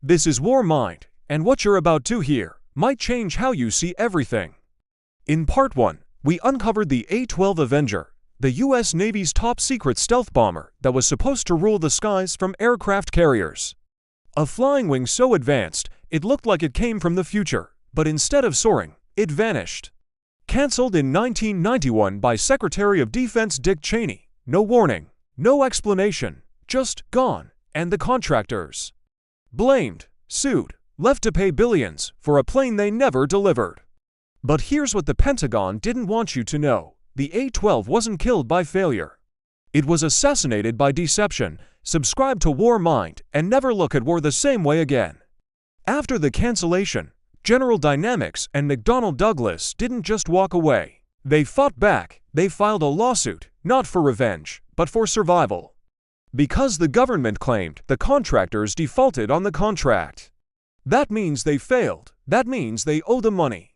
This is War Mind, and what you're about to hear might change how you see everything. In Part 1, we uncovered the A-12 Avenger, the U.S. Navy's top-secret stealth bomber that was supposed to rule the skies from aircraft carriers. A flying wing so advanced, it looked like it came from the future, but instead of soaring, it vanished. Cancelled in 1991 by Secretary of Defense Dick Cheney. No warning, no explanation, just gone, and the contractors blamed, sued, left to pay billions for a plane they never delivered. But here's what the Pentagon didn't want you to know. The A-12 wasn't killed by failure. It was assassinated by deception. Subscribe to War Mind and never look at war the same way again. After the cancellation, General Dynamics and McDonnell Douglas didn't just walk away. They fought back. They filed a lawsuit, not for revenge, but for survival. Because the government claimed the contractors defaulted on the contract. That means they failed. That means they owe the money.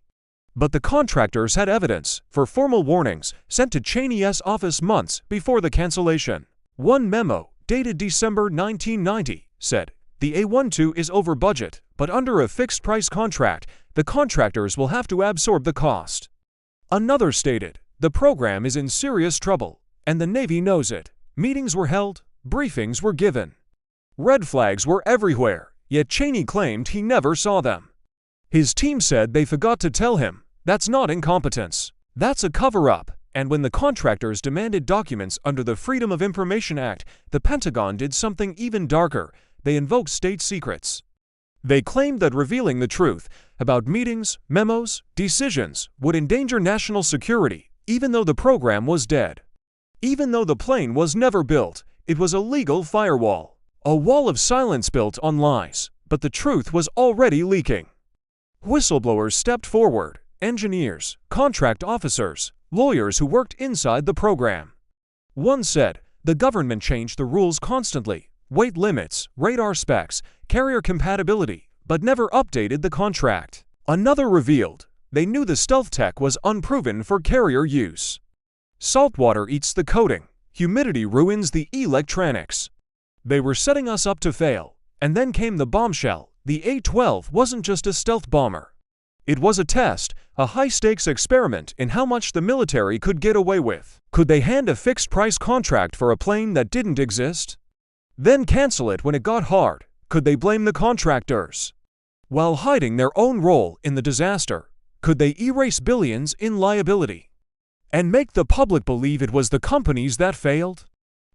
But the contractors had evidence for formal warnings sent to Cheney's office months before the cancellation. One memo, dated December 1990, said, "The A-12 is over budget, but under a fixed-price contract, the contractors will have to absorb the cost." Another stated, "The program is in serious trouble, and the Navy knows it." Meetings were held, briefings were given. Red flags were everywhere, yet Cheney claimed he never saw them. His team said they forgot to tell him. That's not incompetence. That's a cover-up. And when the contractors demanded documents under the Freedom of Information Act, the Pentagon did something even darker. They invoked state secrets. They claimed that revealing the truth about meetings, memos, decisions would endanger national security, even though the program was dead. Even though the plane was never built, it was a legal firewall. A wall of silence built on lies, but the truth was already leaking. Whistleblowers stepped forward, engineers, contract officers, lawyers who worked inside the program. One said, "The government changed the rules constantly, weight limits, radar specs, carrier compatibility, but never updated the contract." Another revealed, "They knew the stealth tech was unproven for carrier use. Saltwater eats the coating, humidity ruins the electronics." They were setting us up to fail, and then came the bombshell. The A-12 wasn't just a stealth bomber. It was a test, a high-stakes experiment in how much the military could get away with. Could they hand a fixed-price contract for a plane that didn't exist? Then cancel it when it got hard? Could they blame the contractors? While hiding their own role in the disaster, could they erase billions in liability and make the public believe it was the companies that failed?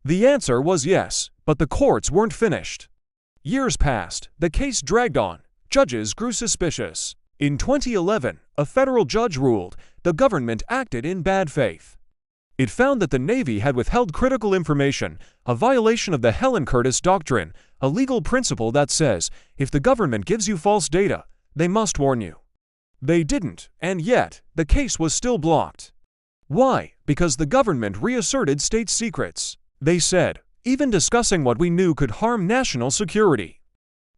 The answer was yes, but the courts weren't finished. Years passed, the case dragged on, judges grew suspicious. In 2011, a federal judge ruled the government acted in bad faith. It found that the Navy had withheld critical information, a violation of the Helen Curtis Doctrine, a legal principle that says, if the government gives you false data, they must warn you. They didn't, and yet, the case was still blocked. Why? Because the government reasserted state secrets. They said, even discussing what we knew could harm national security.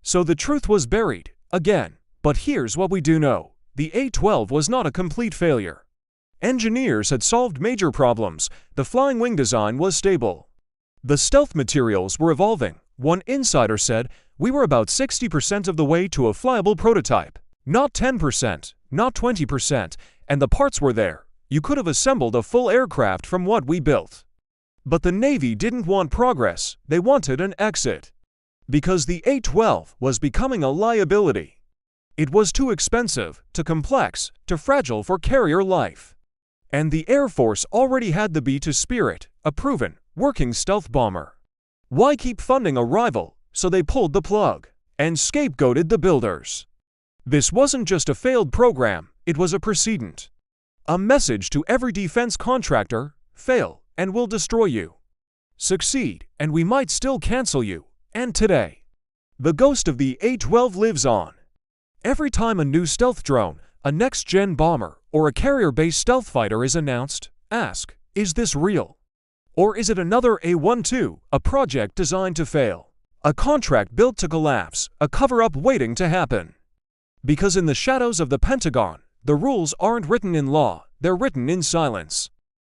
So the truth was buried, again. But here's what we do know. The A-12 was not a complete failure. Engineers had solved major problems. The flying wing design was stable. The stealth materials were evolving. One insider said, "We were about 60% of the way to a flyable prototype. Not 10%, not 20%, and the parts were there. You could have assembled a full aircraft from what we built." But the Navy didn't want progress. They wanted an exit. Because the A-12 was becoming a liability. It was too expensive, too complex, too fragile for carrier life. And the Air Force already had the B-2 Spirit, a proven, working stealth bomber. Why keep funding a rival? So they pulled the plug and scapegoated the builders. This wasn't just a failed program, it was a precedent. A message to every defense contractor: fail, and we'll destroy you. Succeed, and we might still cancel you. And today, the ghost of the A-12 lives on. Every time a new stealth drone, a next-gen bomber, or a carrier-based stealth fighter is announced, ask, is this real? Or is it another A-12, a project designed to fail? A contract built to collapse, a cover-up waiting to happen? Because in the shadows of the Pentagon, the rules aren't written in law, they're written in silence.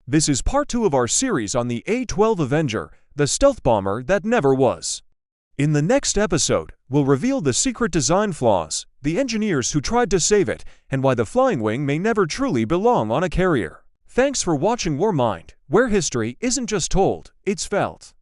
This is part 2 of our series on the A-12 Avenger, the stealth bomber that never was. In the next episode, we'll reveal the secret design flaws, the engineers who tried to save it, and why the flying wing may never truly belong on a carrier. Thanks for watching War Mind, where history isn't just told, it's felt.